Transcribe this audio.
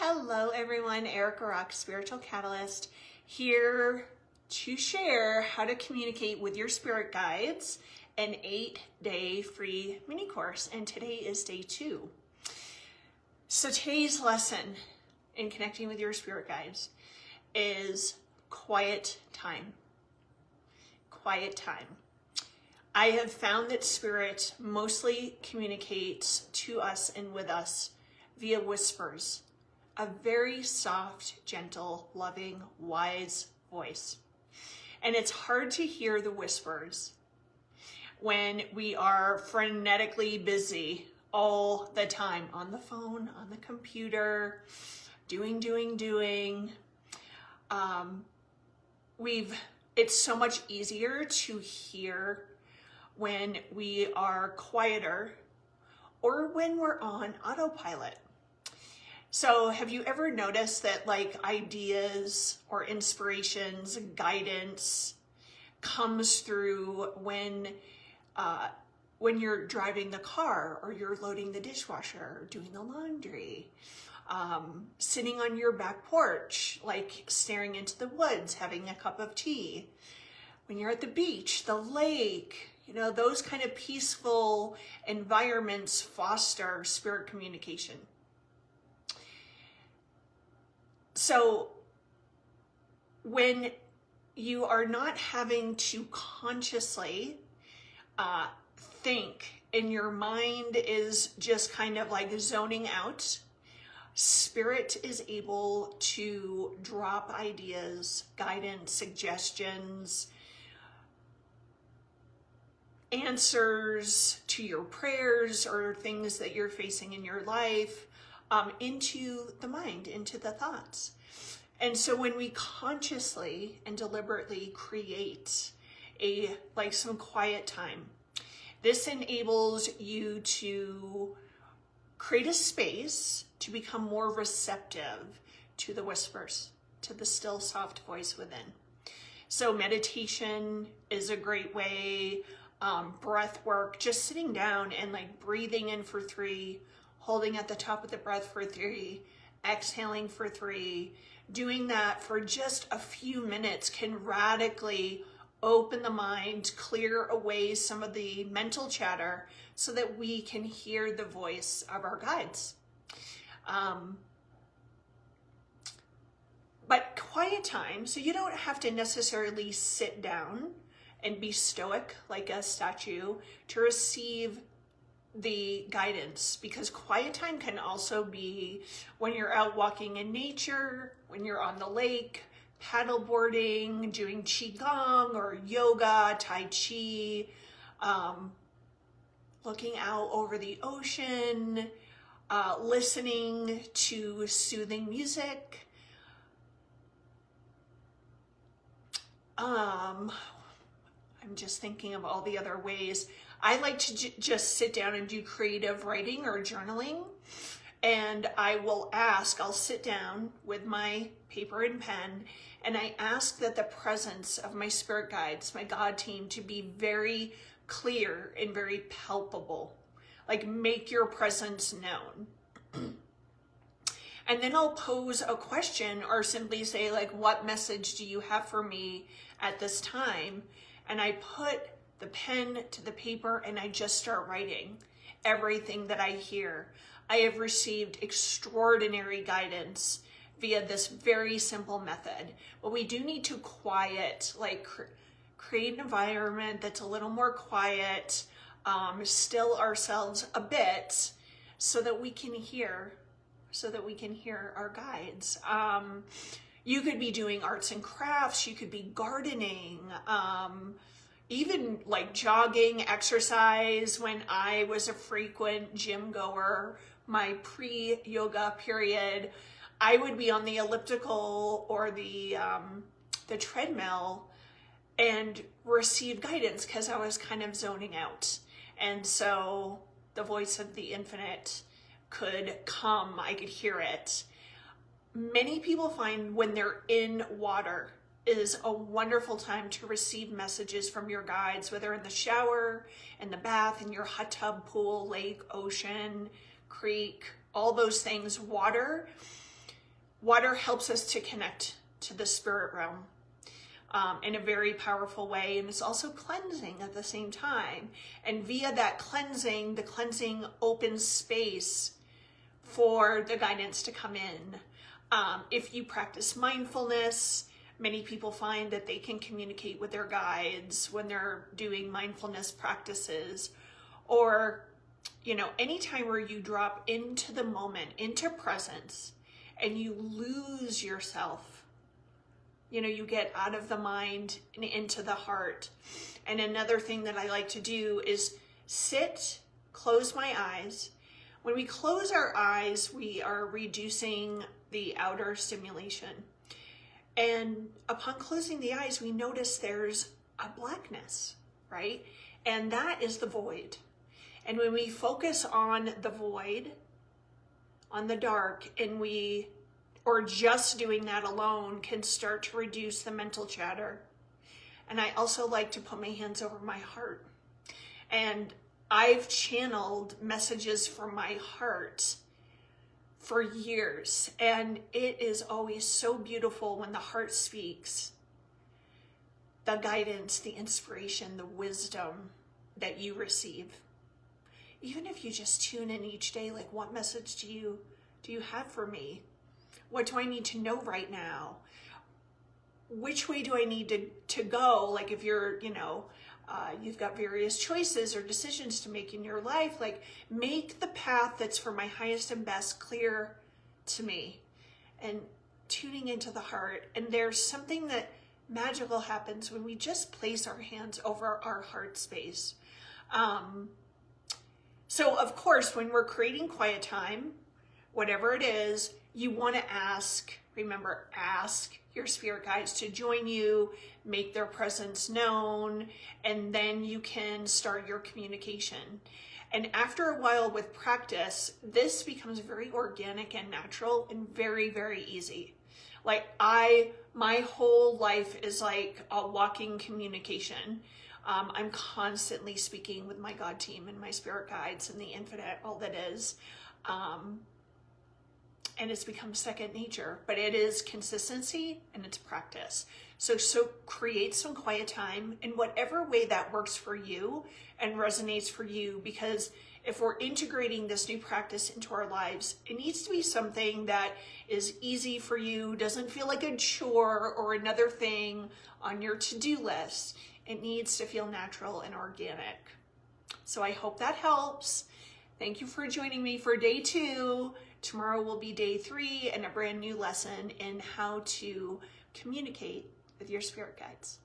Hello everyone, Erica Rock, Spiritual Catalyst, here to share how to communicate with your spirit guides, an 8-day free mini course, and today is day 2. So today's lesson in connecting with your spirit guides is quiet time. Quiet time. I have found that spirit mostly communicates to us and with us via whispers. A very soft, gentle, loving, wise voice. And it's hard to hear the whispers when we are frenetically busy all the time on the phone, on the computer, doing. It's so much easier to hear when we are quieter or when we're on autopilot. So have you ever noticed that ideas or inspirations, guidance comes through when you're driving the car or you're loading the dishwasher or doing the laundry, sitting on your back porch, staring into the woods, having a cup of tea, when you're at the beach, the lake, those kind of peaceful environments foster spirit communication. So when you are not having to consciously think and your mind is just kind of zoning out, spirit is able to drop ideas, guidance, suggestions, answers to your prayers or things that you're facing in your life into the mind, into the thoughts. And so when we consciously and deliberately create some quiet time, this enables you to create a space to become more receptive to the whispers, to the still soft voice within. So meditation is a great way, breath work, just sitting down and breathing in for 3, holding at the top of the breath for 3, exhaling for 3. Doing that for just a few minutes can radically open the mind, clear away some of the mental chatter so that we can hear the voice of our guides. But quiet time, so you don't have to necessarily sit down and be stoic like a statue to receive the guidance, because quiet time can also be when you're out walking in nature, when you're on the lake, paddleboarding, doing qigong or yoga, tai chi, looking out over the ocean, listening to soothing music. I'm just thinking of all the other ways. I like to just sit down and do creative writing or journaling, and I'll sit down with my paper and pen, and I ask that the presence of my spirit guides, my God team, to be very clear and very palpable. Make your presence known. And then I'll pose a question or simply say, what message do you have for me at this time? And I put the pen to the paper and I just start writing everything that I hear. I have received extraordinary guidance via this very simple method, but we do need to quiet, create an environment that's a little more quiet, still ourselves a bit so that we can hear our guides. You could be doing arts and crafts, you could be gardening, even jogging, exercise. When I was a frequent gym goer, my pre-yoga period, I would be on the elliptical or the treadmill and receive guidance because I was kind of zoning out. And so the voice of the infinite could come, I could hear it. Many people find when they're in water is a wonderful time to receive messages from your guides, whether in the shower, in the bath, in your hot tub, pool, lake, ocean, creek, all those things. Water Water helps us to connect to the spirit realm in a very powerful way, and it's also cleansing at the same time. And via that cleansing, the cleansing opens space for the guidance to come in. If you practice mindfulness, many people find that they can communicate with their guides when they're doing mindfulness practices, or, you know, anytime where you drop into the moment, into presence, and you lose yourself. You know, you get out of the mind and into the heart. And another thing that I like to do is sit, close my eyes. When we close our eyes, we are reducing the outer stimulation. And upon closing the eyes, we notice there's a blackness, right? And that is the void. And when we focus on the void, on the dark, and or just doing that alone can start to reduce the mental chatter. And I also like to put my hands over my heart. And I've channeled messages from my heart for years. And it is always so beautiful when the heart speaks. The guidance, the inspiration, the wisdom that you receive. Even if you just tune in each day, like, what message do you have for me? What do I need to know right now? Which way do I need to go? Like, if you're, you know, you've got various choices or decisions to make in your life, like, make the path that's for my highest and best clear to me. And tuning into the heart. And there's something that magical happens when we just place our hands over our heart space. So of course, when we're creating quiet time, whatever it is, you want to ask your spirit guides to join you, make their presence known, and then you can start your communication. And after a while with practice, this becomes very organic and natural and very, very easy. Like, my whole life is like a walking communication. I'm constantly speaking with my God team and my spirit guides and the infinite, all that is. And it's become second nature, but it is consistency and it's practice. So create some quiet time in whatever way that works for you and resonates for you, because if we're integrating this new practice into our lives, it needs to be something that is easy for you, doesn't feel like a chore or another thing on your to-do list. It needs to feel natural and organic. So I hope that helps. Thank you for joining me for day 2. Tomorrow will be day 3 and a brand new lesson in how to communicate with your spirit guides.